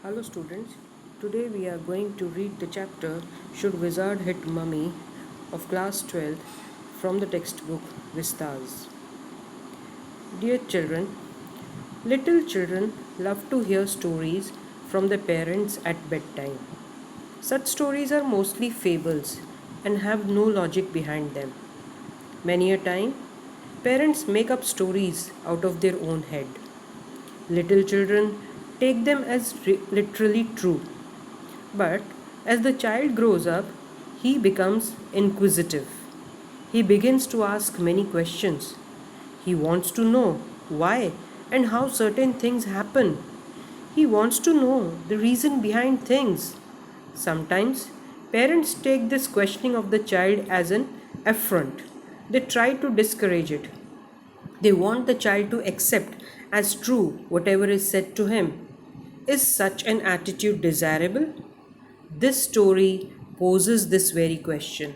Hello students, today we are going to read the chapter Should Wizard Hit Mummy of class 12 from the textbook Vistas. Dear children, little children love to hear stories from their parents at bedtime. Such stories are mostly fables and have no logic behind them. Many a time, parents make up stories out of their own head. Little children take them as literally true. But as the child grows up, he becomes inquisitive. He begins to ask many questions. He wants to know why and how certain things happen. He wants to know the reason behind things. Sometimes parents take this questioning of the child as an affront. They try to discourage it. They want the child to accept as true whatever is said to him. Is such an attitude desirable? This story poses this very question.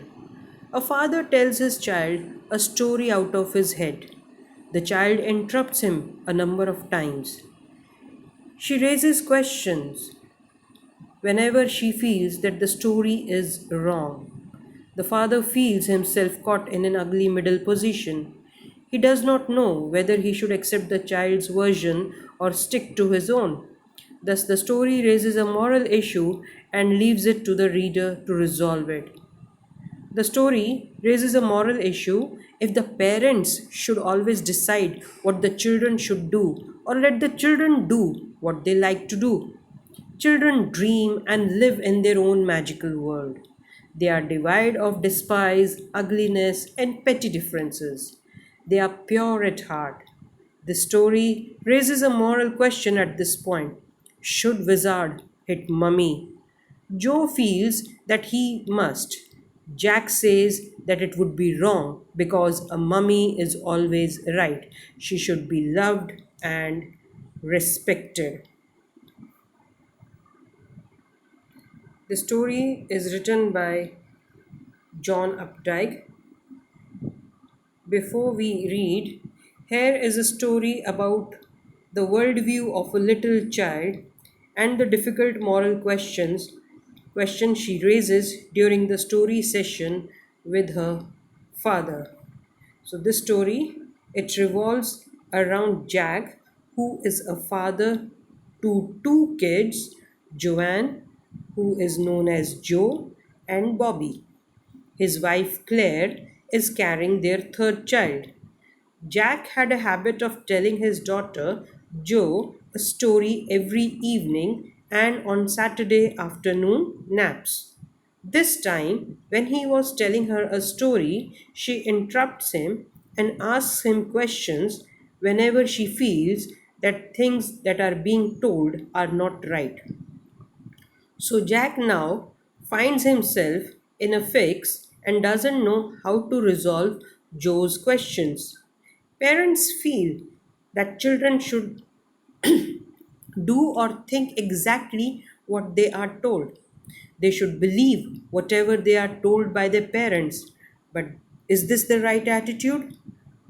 A father tells his child a story out of his head. The child interrupts him a number of times. She raises questions whenever she feels that the story is wrong. The father feels himself caught in an ugly middle position. He does not know whether he should accept the child's version or stick to his own. Thus, the story raises a moral issue and leaves it to the reader to resolve it. The story raises a moral issue if the parents should always decide what the children should do or let the children do what they like to do. Children dream and live in their own magical world. They are devoid of despise, ugliness, and petty differences. They are pure at heart. The story raises a moral question at this point. Should Wizard hit Mummy? Joe feels that he must. Jack says that it would be wrong because a mummy is always right. She should be loved and respected. The story is written by John Updike. Before we read, here is a story about the worldview of a little child and the difficult moral questions she raises during the story session with her father. So this story it revolves around Jack, who is a father to two kids, Joanne, who is known as Joe, and Bobby. His wife Claire is carrying their third child. Jack had a habit of telling his daughter, Jo, a story every evening and on Saturday afternoon naps. This time, when he was telling her a story, she interrupts him and asks him questions whenever she feels that things that are being told are not right. So Jack now finds himself in a fix and doesn't know how to resolve Joe's questions. Parents feel that children should do or think exactly what they are told. They should believe whatever they are told by their parents. But is this the right attitude?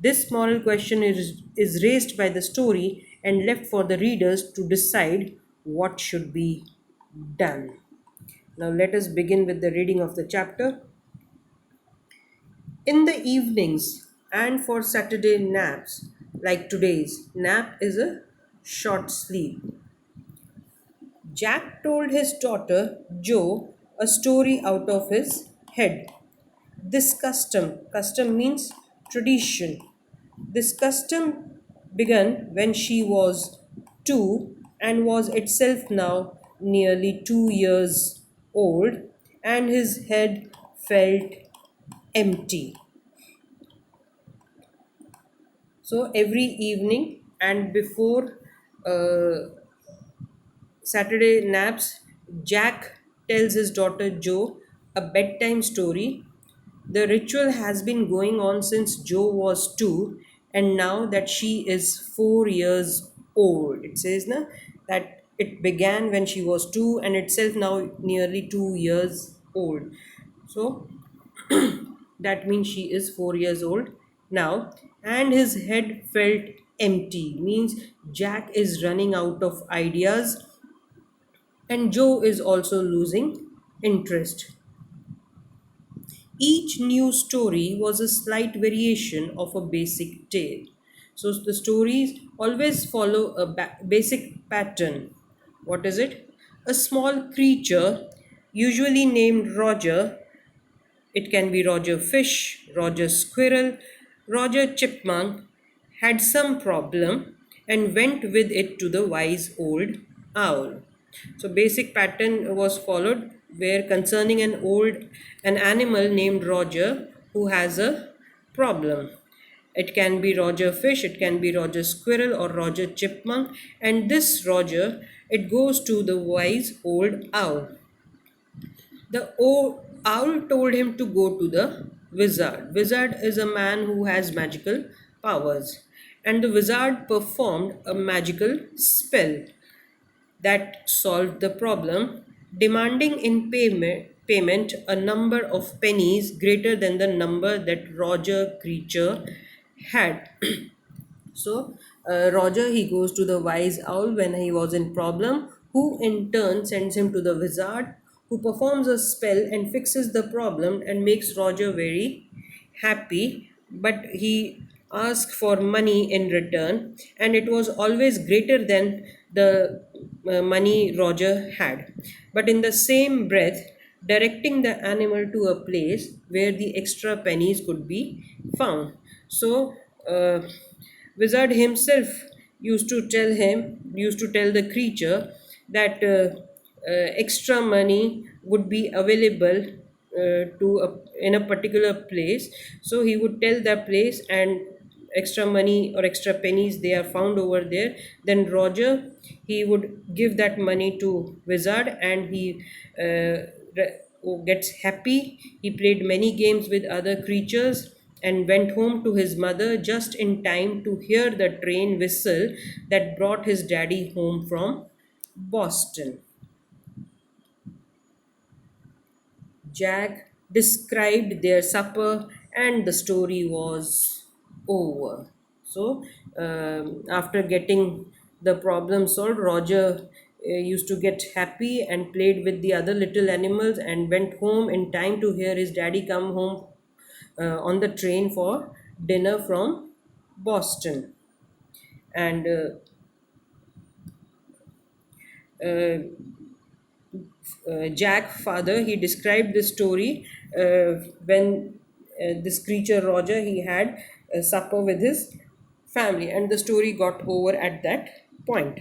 This moral question is raised by the story and left for the readers to decide what should be done. Now, let us begin with the reading of the chapter. In the evenings and for Saturday naps, like today's, nap is a short sleep. Jack told his daughter Jo a story out of his head. This custom means tradition. This custom began when she was 2 and was itself now nearly 2 years old, and his head felt empty. So every evening and before uh, Saturday naps, Jack tells his daughter Jo a bedtime story. The ritual has been going on since Jo was 2, and now that she is 4 years old. It says na, that it began when she was 2 and itself now nearly 2 years old. So that means she is 4 years old now, and his head felt empty, means Jack is running out of ideas and Joe is also losing interest. Each new story was a slight variation of a basic tale. So the stories always follow a basic pattern. What is it? A small creature, usually named Roger, it can be Roger Fish, Roger Squirrel, Roger Chipmunk, had some problem and went with it to the wise old owl. So basic pattern was followed where concerning an animal named Roger who has a problem. It can be Roger Fish, it can be Roger Squirrel or Roger Chipmunk, and this Roger it goes to the wise old owl. The owl told him to go to the wizard. Wizard is a man who has magical powers. And the wizard performed a magical spell that solved the problem, demanding in payment a number of pennies greater than the number that Roger creature had. So Roger he goes to the wise owl when he was in problem, who in turn sends him to the wizard, who performs a spell and fixes the problem and makes Roger very happy. But he asked for money in return, and it was always greater than the money Roger had. But in the same breath, directing the animal to a place where the extra pennies could be found. So Wizard himself used to tell the creature that extra money would be available in a particular place. So he would tell that place, and extra money or extra pennies they are found over there. Then Roger he would give that money to Wizard, and he gets happy. He played many games with other creatures and went home to his mother just in time to hear the train whistle that brought his daddy home from Boston. Jack described their supper, and the story was over. So, after getting the problem solved, Roger used to get happy and played with the other little animals and went home in time to hear his daddy come home on the train for dinner from Boston. And uh, Jack father he described this story when this creature Roger he had a supper with his family, and the story got over at that point.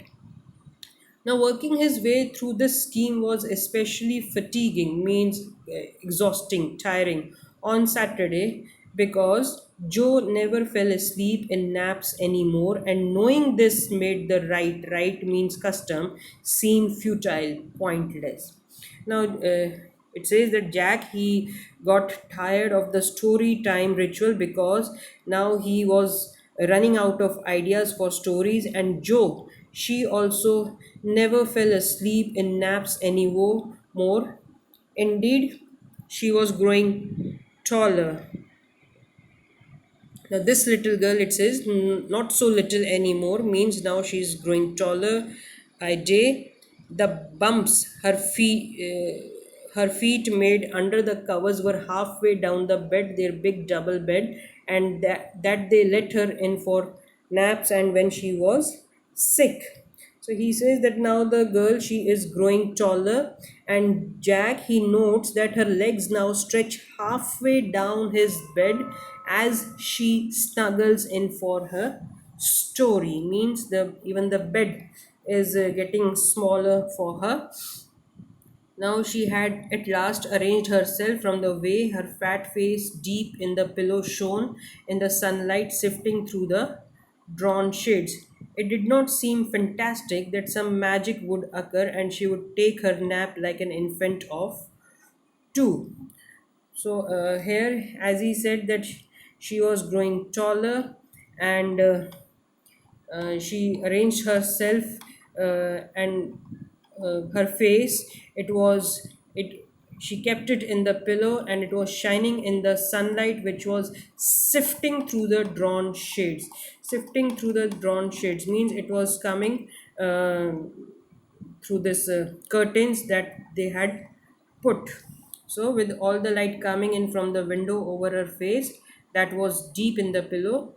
Now, working his way through this scheme was especially fatiguing, means exhausting, tiring on Saturday, because Joe never fell asleep in naps anymore, and knowing this made the right means custom, seem futile, pointless. Now, it says that Jack he got tired of the story time ritual because now he was running out of ideas for stories, and Joe she also never fell asleep in naps anymore. More, indeed, she was growing taller. Now, this little girl, it says, not so little anymore, means now she's growing taller by day. The bumps her feet made under the covers were halfway down the bed, their big double bed, and that they let her in for naps and when she was sick. So he says that now the girl she is growing taller, and Jack he notes that her legs now stretch halfway down his bed as she snuggles in for her story. Means the even the bed is getting smaller for her. Now she had at last arranged herself from the way her fat face deep in the pillow shone in the sunlight sifting through the drawn shades. It did not seem fantastic that some magic would occur and she would take her nap like an infant of two. So here, as he said, that she was growing taller, and she arranged herself and her face it was it she kept it in the pillow, and it was shining in the sunlight which was sifting through the drawn shades means it was coming uh, through this curtains that they had put. So, with all the light coming in from the window over her face that was deep in the pillow,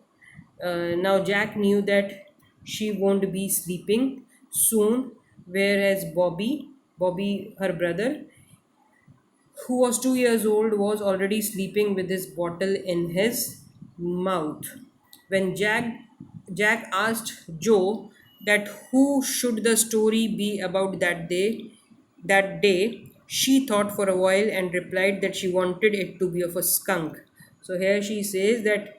now Jack knew that she won't be sleeping soon, whereas Bobby, her brother, who was 2 years old, was already sleeping with his bottle in his mouth. When Jack asked Joe that who should the story be about that day, she thought for a while and replied that she wanted it to be of a skunk. So here she says that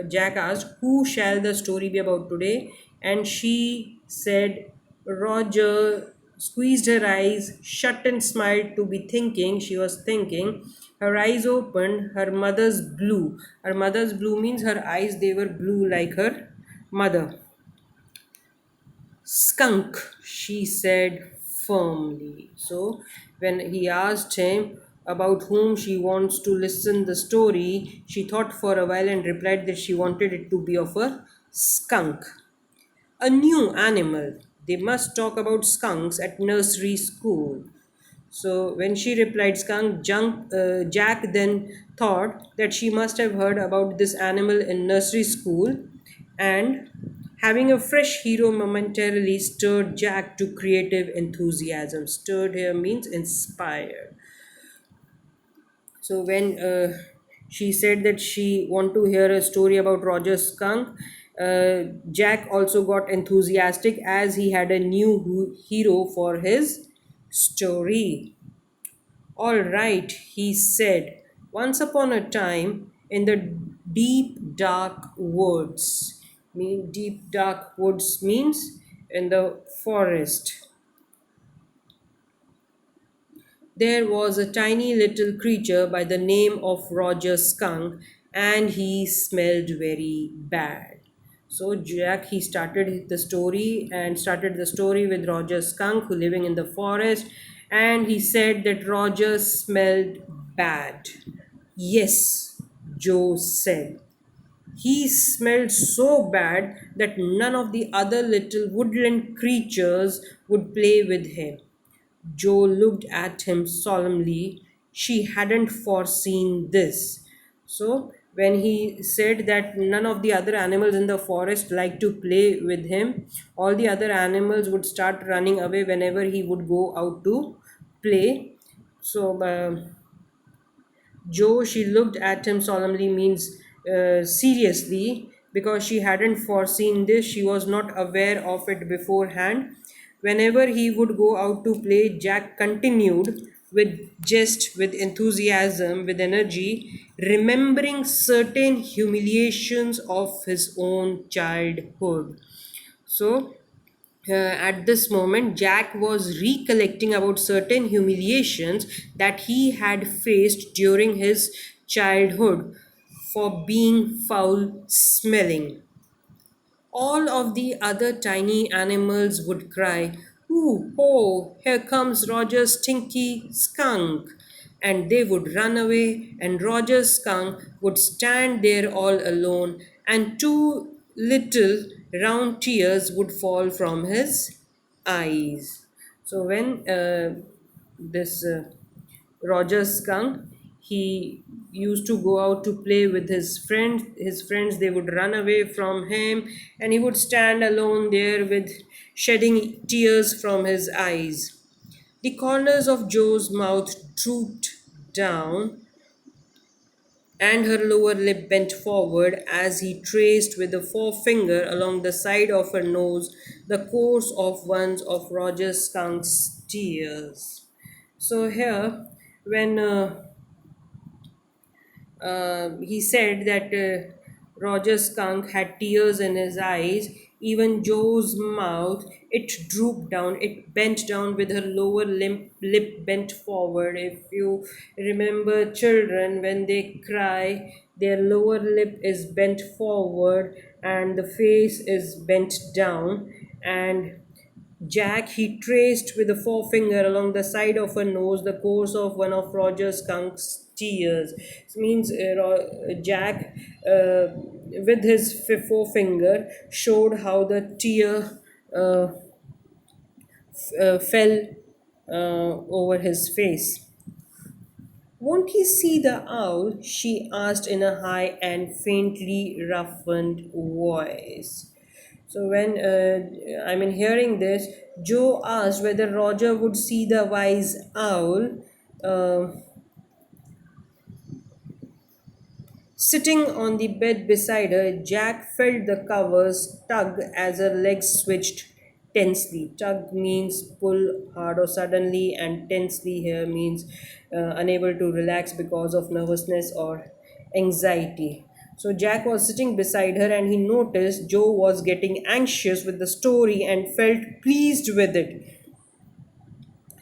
Jack asked, "Who shall the story be about today?" And she said, Roger squeezed her eyes shut and smiled to be thinking. She was thinking. Her eyes opened, her mother's blue. Her mother's blue means her eyes, they were blue like her mother. Skunk, she said firmly. So, when he asked him about whom she wants to listen the story, she thought for a while and replied that she wanted it to be of a skunk. A new animal. They must talk about skunks at nursery school. So when she replied skunk, Jack then thought that she must have heard about this animal in nursery school, and having a fresh hero momentarily stirred Jack to creative enthusiasm. Stirred here means inspired. So when she said that she want to hear a story about Roger Skunk, Jack also got enthusiastic as he had a new hero for his story. All right, he said, once upon a time in the deep dark woods. Deep dark woods means in the forest. There was a tiny little creature by the name of Roger Skunk, and he smelled very bad. So Jack he started the story with Roger Skunk who living in the forest, and he said that Roger smelled bad. Yes, Joe said. He smelled so bad that none of the other little woodland creatures would play with him. Joe looked at him solemnly. She hadn't foreseen this. So, when he said that none of the other animals in the forest liked to play with him, all the other animals would start running away whenever he would go out to play. So, Joe, she looked at him solemnly means seriously because she hadn't foreseen this. She was not aware of it beforehand. Whenever he would go out to play, Jack continued with jest, with enthusiasm, with energy, remembering certain humiliations of his own childhood. So, at this moment, Jack was recollecting about certain humiliations that he had faced during his childhood for being foul smelling. All of the other tiny animals would cry, "Ooh, ho, here comes Roger's stinky skunk." And they would run away, and Roger's skunk would stand there all alone, and two little round tears would fall from his eyes. So, when this Roger Skunk. He used to go out to play with his friends. His friends they would run away from him, and he would stand alone there with shedding tears from his eyes. The corners of Joe's mouth drooped down, and her lower lip bent forward as he traced with a forefinger along the side of her nose the course of one of Roger Skunk's tears. So here, when he said that Roger Skunk had tears in his eyes. Even Joe's mouth, it drooped down, it bent down with her lower lip bent forward. If you remember children, when they cry, their lower lip is bent forward and the face is bent down. And Jack, he traced with a forefinger along the side of her nose the course of one of Roger Skunk's tears. This means Jack, with his forefinger, showed how the tear fell over his face. Won't he see the owl? She asked in a high and faintly roughened voice. So, hearing this, Joe asked whether Roger would see the wise owl. Uh, Sitting on the bed beside her, Jack felt the covers tug as her legs switched tensely. Tug means pull hard or suddenly, and tensely here means unable to relax because of nervousness or anxiety. So Jack was sitting beside her and he noticed Joe was getting anxious with the story and felt pleased with it.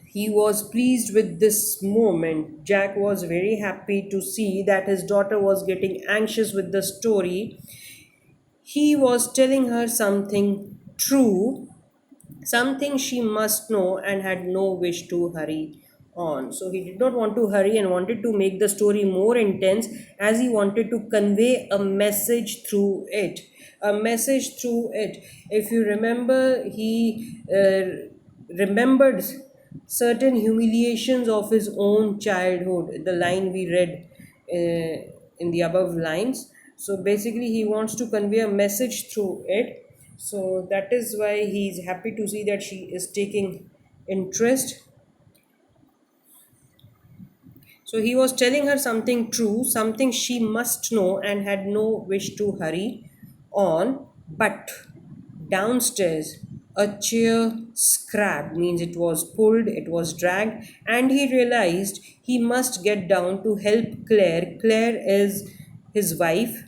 He was pleased with this moment. Jack was very happy to see that his daughter was getting anxious with the story. He was telling her something true, something she must know, and had no wish to hurry on. So he did not want to hurry and wanted to make the story more intense, as he wanted to convey a message through it. A message through it. If you remember, he remembered certain humiliations of his own childhood, the line we read in the above lines. So basically, he wants to convey a message through it. So that is why he's happy to see that she is taking interest. So he was telling her something true, something she must know, and had no wish to hurry on. But downstairs, a chair scrapped, means it was pulled, it was dragged, and he realized he must get down to help Claire. Claire is his wife,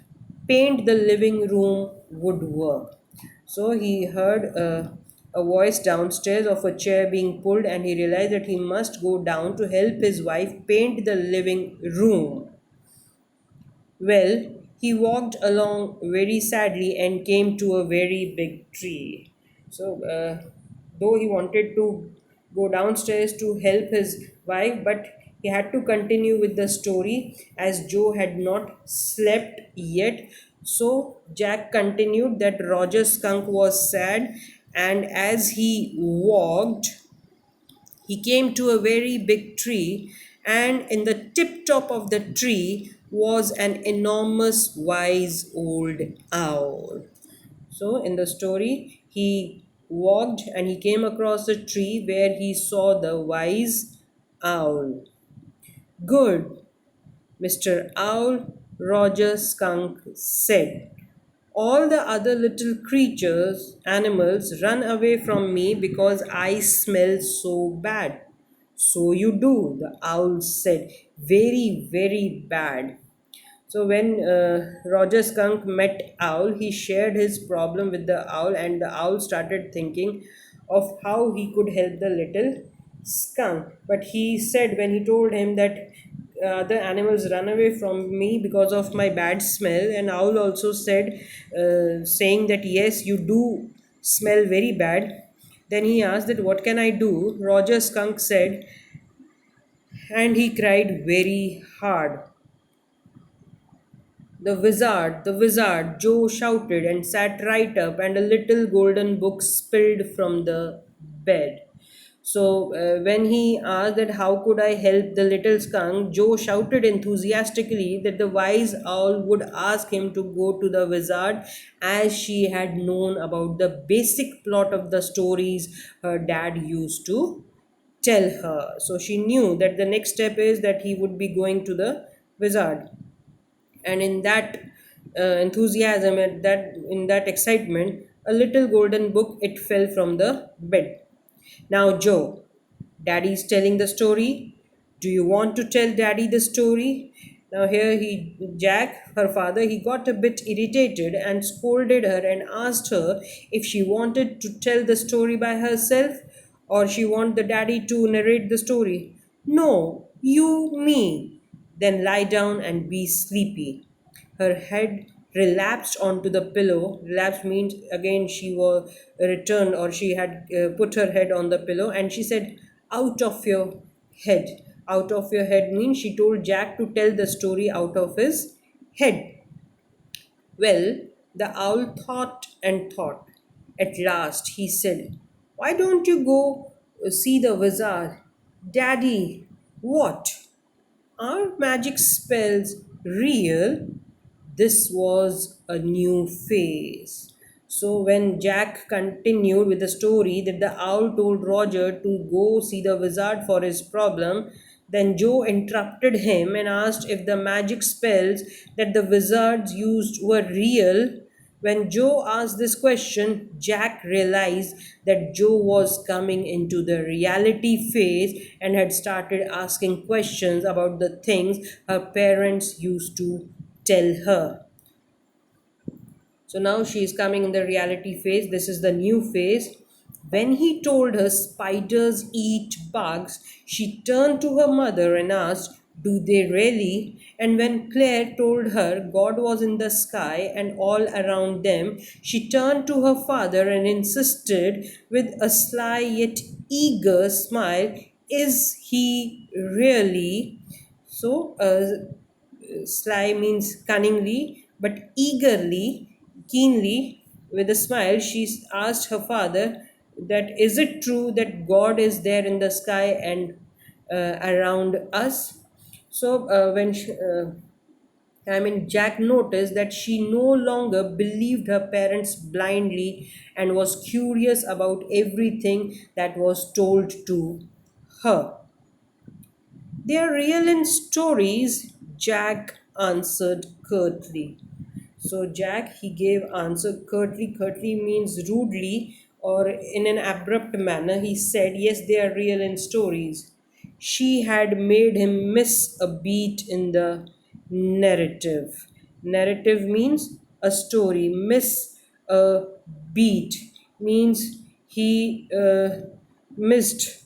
paint the living room woodwork. So he heard a voice downstairs of a chair being pulled, and he realized that he must go down to help his wife paint the living room. Well, he walked along very sadly and came to a very big tree. So, though he wanted to go downstairs to help his wife, but he had to continue with the story as Joe had not slept yet. So, Jack continued that Roger Skunk was sad, and as he walked, he came to a very big tree, and in the tip top of the tree was an enormous wise old owl. So, in the story, he walked and he came across a tree where he saw the wise owl. Good, Mr. Owl, Roger Skunk said. All the other little creatures, animals, run away from me because I smell so bad. So you do, the owl said. Very, very bad. So when Roger Skunk met Owl, he shared his problem with the owl, and the owl started thinking of how he could help the little skunk. But he said, when he told him that the animals run away from me because of my bad smell, and Owl also said, saying that yes, you do smell very bad. Then he asked that what can I do? Roger Skunk said, and he cried very hard. The wizard, Joe shouted and sat right up, and a little golden book spilled from the bed. So, when he asked that how could I help the little skunk, Joe shouted enthusiastically that the wise owl would ask him to go to the wizard, as she had known about the basic plot of the stories her dad used to tell her. So, she knew that the next step is that he would be going to the wizard, and in that enthusiasm, at that in that excitement, a little golden book, it fell from the bed. Now, Joe, daddy's telling the story. Do you want to tell daddy the story? Now here he Jack, her father, he got a bit irritated and scolded her and asked her if she wanted to tell the story by herself, or she want the daddy to narrate the story. No, you me. Then lie down and be sleepy. Her head relapsed onto the pillow. Relapse means again she was returned, or she had put her head on the pillow, and she said, out of your head. Out of your head means she told Jack to tell the story out of his head. Well, the owl thought and thought. At last he said, why don't you go see the wizard. Daddy, what? Are magic spells real? This was a new phase. So, when Jack continued with the story that the owl told Roger to go see the wizard for his problem, then Joe interrupted him and asked if the magic spells that the wizards used were real. When Joe asked this question, Jack realized that Joe was coming into the reality phase and had started asking questions about the things her parents used to tell her. So now she is coming in the reality phase. This is the new phase. When he told her spiders eat bugs, she turned to her mother and asked, "Do they really?" And when Claire told her God was in the sky and all around them, she turned to her father and insisted with a sly yet eager smile, "Is he really?" So, sly means cunningly, but eagerly, keenly, with a smile, she asked her father that is it true that God is there in the sky and around us? So Jack noticed that she no longer believed her parents blindly and was curious about everything that was told to her. They are real in stories, Jack answered curtly. So Jack he gave answer curtly. Curtly means rudely or in an abrupt manner. He said, "Yes, they are real in stories." She had made him miss a beat in the narrative. Narrative means a story. Miss a beat means he missed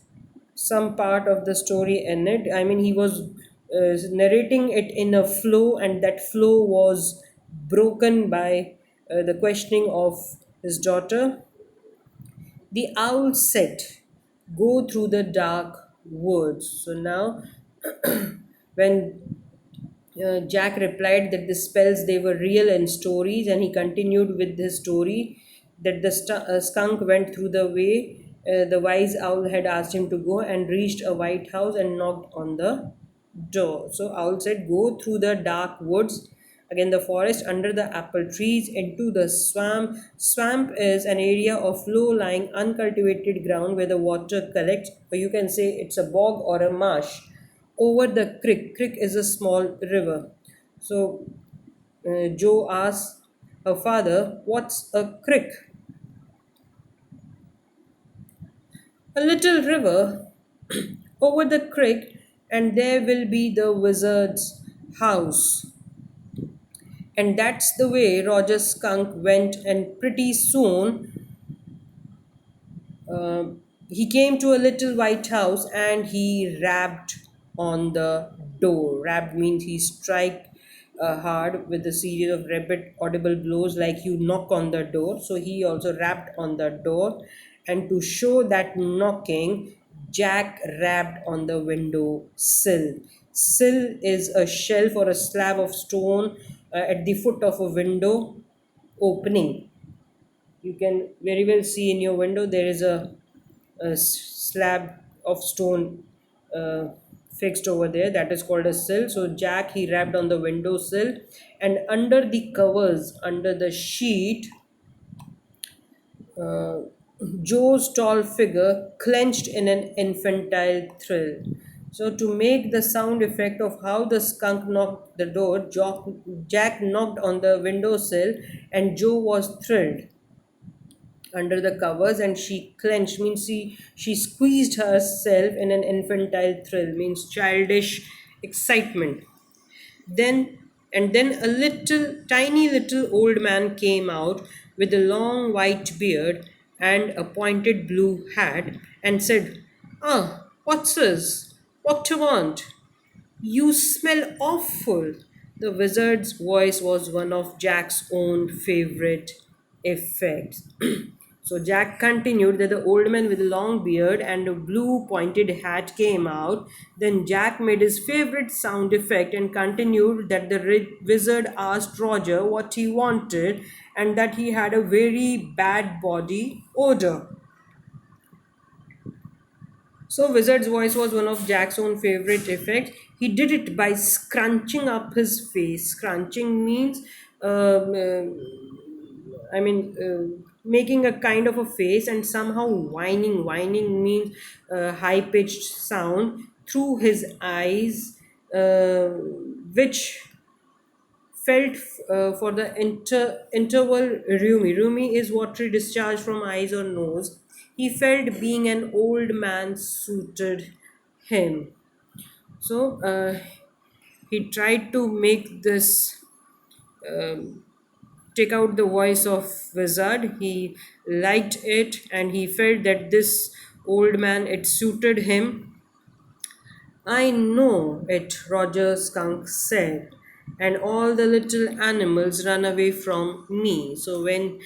some part of the story in it. I mean, he was narrating it in a flow, and that flow was broken by the questioning of his daughter. The owl said, "Go through the dark woods." So now, when Jack replied that the spells they were real and stories, and he continued with his story that the skunk went through the way the wise owl had asked him to go and reached a white house and knocked on the door. So owl said, "Go through the dark woods." Again, the forest under the apple trees into the swamp. Swamp is an area of low-lying, uncultivated ground where the water collects, or you can say it's a bog or a marsh over the creek. Creek is a small river. So Joe asked her father, "What's a creek?" "A little river over the creek, and there will be the wizard's house." And that's the way Roger Skunk went, and pretty soon he came to a little white house and he rapped on the door. Rapped means he strike hard with a series of rapid audible blows like you knock on the door. So he also rapped on the door. And to show that knocking, Jack rapped on the window sill. Sill is a shelf or a slab of stone at the foot of a window opening. You can very well see in your window there is a slab of stone uh, fixed over there, that is called a sill. So Jack he rapped on the window sill, and under the covers, under the sheet, uh, Joe's tall figure clenched in an infantile thrill. So, to make the sound effect of how the skunk knocked the door, Jack knocked on the windowsill, and Joe was thrilled under the covers, and she clenched means she squeezed herself in an infantile thrill means childish excitement. Then and then a little tiny little old man came out with a long white beard and a pointed blue hat and said, "Ah, what's this? What do you want? You smell awful." The wizard's voice was one of Jack's own favorite effects. So Jack continued that the old man with a long beard and a blue pointed hat came out. Then Jack made his favorite sound effect and continued that the wizard asked Roger what he wanted and that he had a very bad body odor. So, Wizard's voice was one of Jack's own favorite effects. He did it by scrunching up his face. Scrunching means, um, uh, making a kind of a face and somehow whining. Whining means high pitched sound through his eyes, which felt for the interval rumi. Rumi is watery discharge from eyes or nose. He felt being an old man suited him. So he tried to make this take out the voice of wizard. He liked it and he felt that this old man it suited him. I know it, Roger Skunk said, and all the little animals run away from me. So, when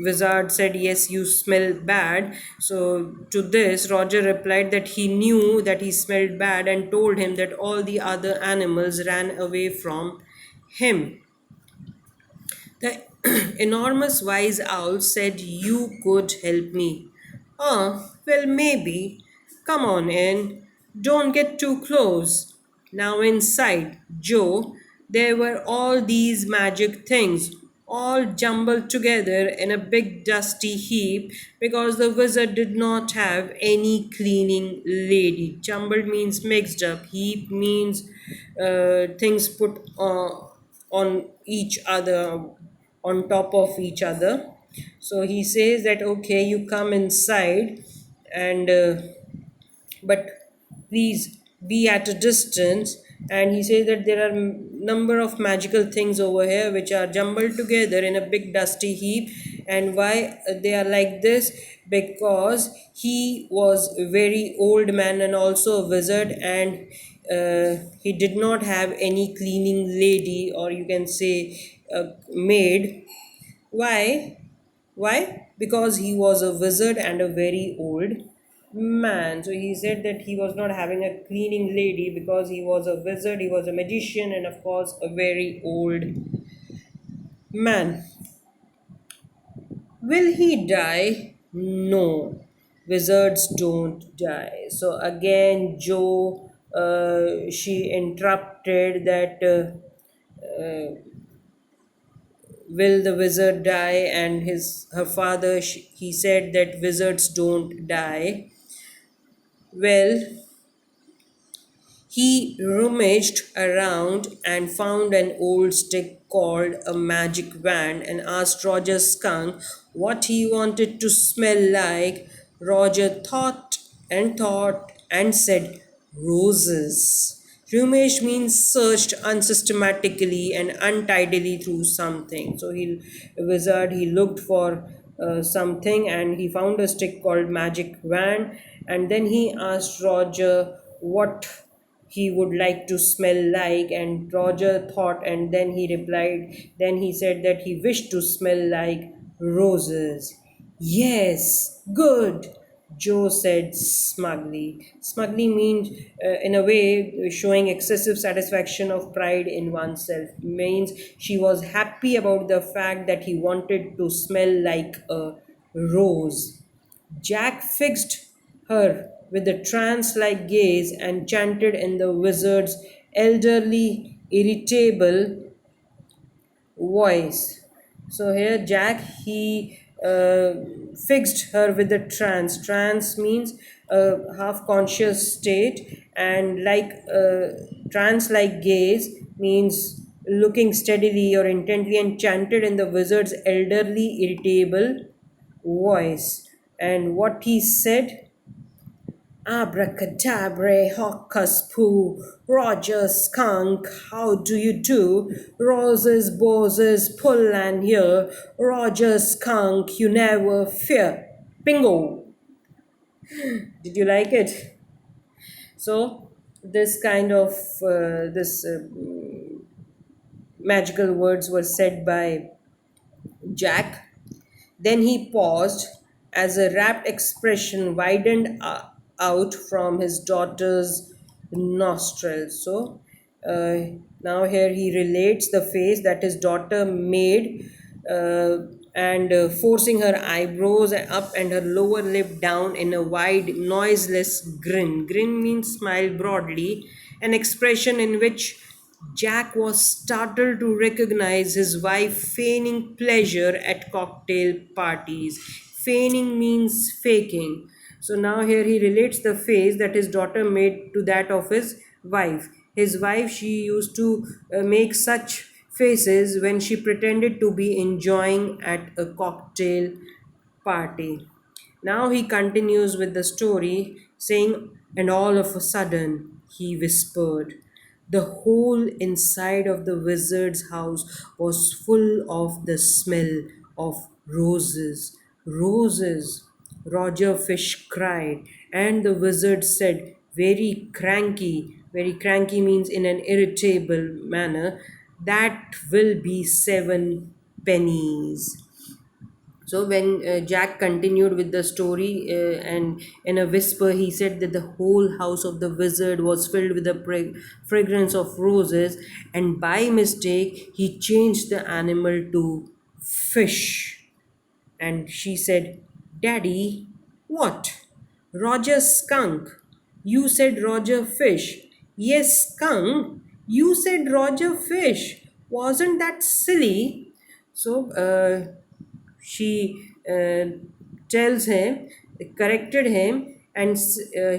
Wizard said, yes, you smell bad, so to this, Roger replied that he knew that he smelled bad and told him that all the other animals ran away from him. The enormous wise owl said you could help me. Ah, well, maybe. Come on in. Don't get too close. Now, inside, Joe, there were all these magic things, all jumbled together in a big dusty heap because the wizard did not have any cleaning lady. Jumbled means mixed up, heap means things put on each other, on top of each other. So he says that okay, you come inside, and but please be at a distance. And he says that there are number of magical things over here which are jumbled together in a big dusty heap. And why they are like this? Because he was a very old man and also a wizard, and he did not have any cleaning lady, or you can say a maid. Why? Why? Because he was a wizard and a very old man. So he said that he was not having a cleaning lady because he was a wizard, he was a magician, and of course, a very old man. Will he die? No. Wizards don't die. So again, Joe, she interrupted that. Will the wizard die? And her father, he said that wizards don't die. Well, he rummaged around and found an old stick called a magic wand and asked Roger Skunk what he wanted to smell like. Roger thought and said, roses. Rummage means searched unsystematically and untidily through something. So a wizard, he looked for something and he found a stick called magic wand, and then he asked Roger what he would like to smell like. And Roger thought and then he replied, then he said that he wished to smell like roses. Yes, good, Joe said smugly. Smugly means, in a way, showing excessive satisfaction of pride in oneself. Means she was happy about the fact that he wanted to smell like a rose. Jack fixed her with a trance like gaze and chanted in the wizard's elderly, irritable voice. So here, Jack, he fixed her with a trance. Trance means a half conscious state, and like trance like gaze means looking steadily or intently, and chanted in the wizard's elderly, irritable voice. And what he said, abracadabra, hocus poo, Roger Skunk, how do you do? Roses, boses, pull and hear, Roger Skunk, you never fear. Bingo! Did you like it? So, this kind of this magical words were said by Jack. Then he paused as a rapt expression widened out from his daughter's nostrils. So now here he relates the face that his daughter made and forcing her eyebrows up and her lower lip down in a wide, noiseless grin. Grin means smile broadly, an expression in which Jack was startled to recognize his wife feigning pleasure at cocktail parties. Feigning means faking. So now here he relates the face that his daughter made to that of his wife. His wife, she used to make such faces when she pretended to be enjoying at a cocktail party. Now he continues with the story, saying, and all of a sudden, he whispered, the whole inside of the wizard's house was full of the smell of roses. Roses! Roger Fish cried, and the wizard said, very cranky means in an irritable manner, that will be 7 pennies. So when Jack continued with the story, and in a whisper, he said that the whole house of the wizard was filled with the fragrance of roses, and by mistake, he changed the animal to fish. And she said, Daddy, what? Roger Skunk. You said Roger Fish. Yes, Skunk. You said Roger Fish. Wasn't that silly? So, she tells him, corrected him, and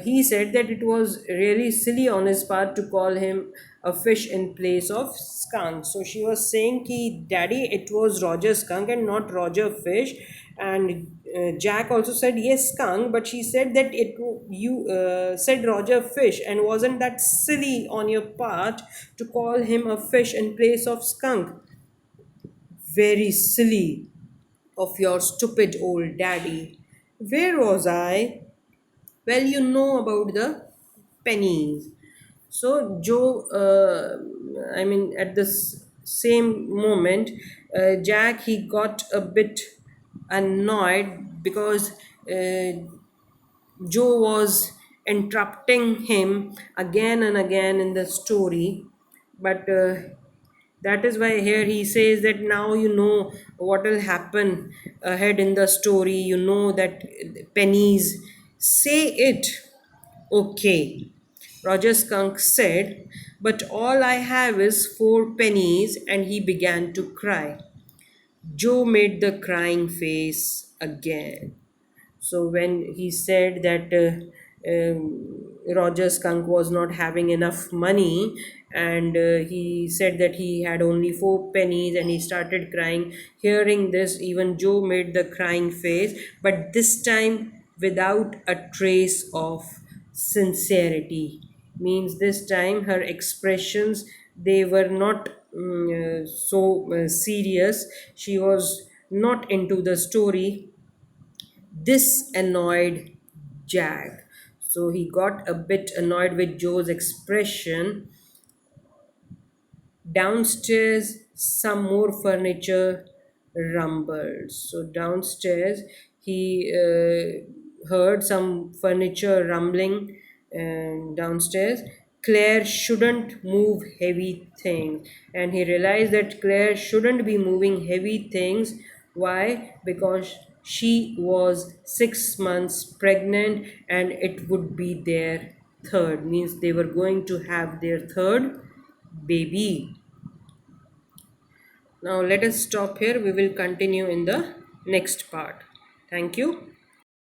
he said that it was really silly on his part to call him a fish in place of skunk. So she was saying, ki, Daddy, it was Roger Skunk and not Roger Fish. And Jack also said, yes, skunk, but she said that you said Roger Fish, and wasn't that silly on your part to call him a fish in place of skunk? Very silly of your stupid old daddy. Where was I? Well, you know about the pennies. So, Joe, at this same moment, Jack, he got a bit annoyed because Joe was interrupting him again and again in the story. But that is why here he says that now you know what will happen ahead in the story. You know that pennies. Say it. Okay. Roger Skunk said, but all I have is 4 pennies, and he began to cry. Joe made the crying face again. So when he said that Roger Skunk was not having enough money, and he said that he had only 4 pennies, and he started crying. Hearing this, even Joe made the crying face, but this time without a trace of sincerity. Means this time her expressions, they were not so serious. She was not into the story. This annoyed Jack. So he got a bit annoyed with Joe's expression. Downstairs, some more furniture rumbled. So downstairs, he heard some furniture rumbling downstairs. Claire shouldn't move heavy things, and he realized that Claire shouldn't be moving heavy things. Why? Because she was 6 months pregnant, and it would be their third, means they were going to have their third baby. Now let us stop here. We will continue in the next part. Thank you.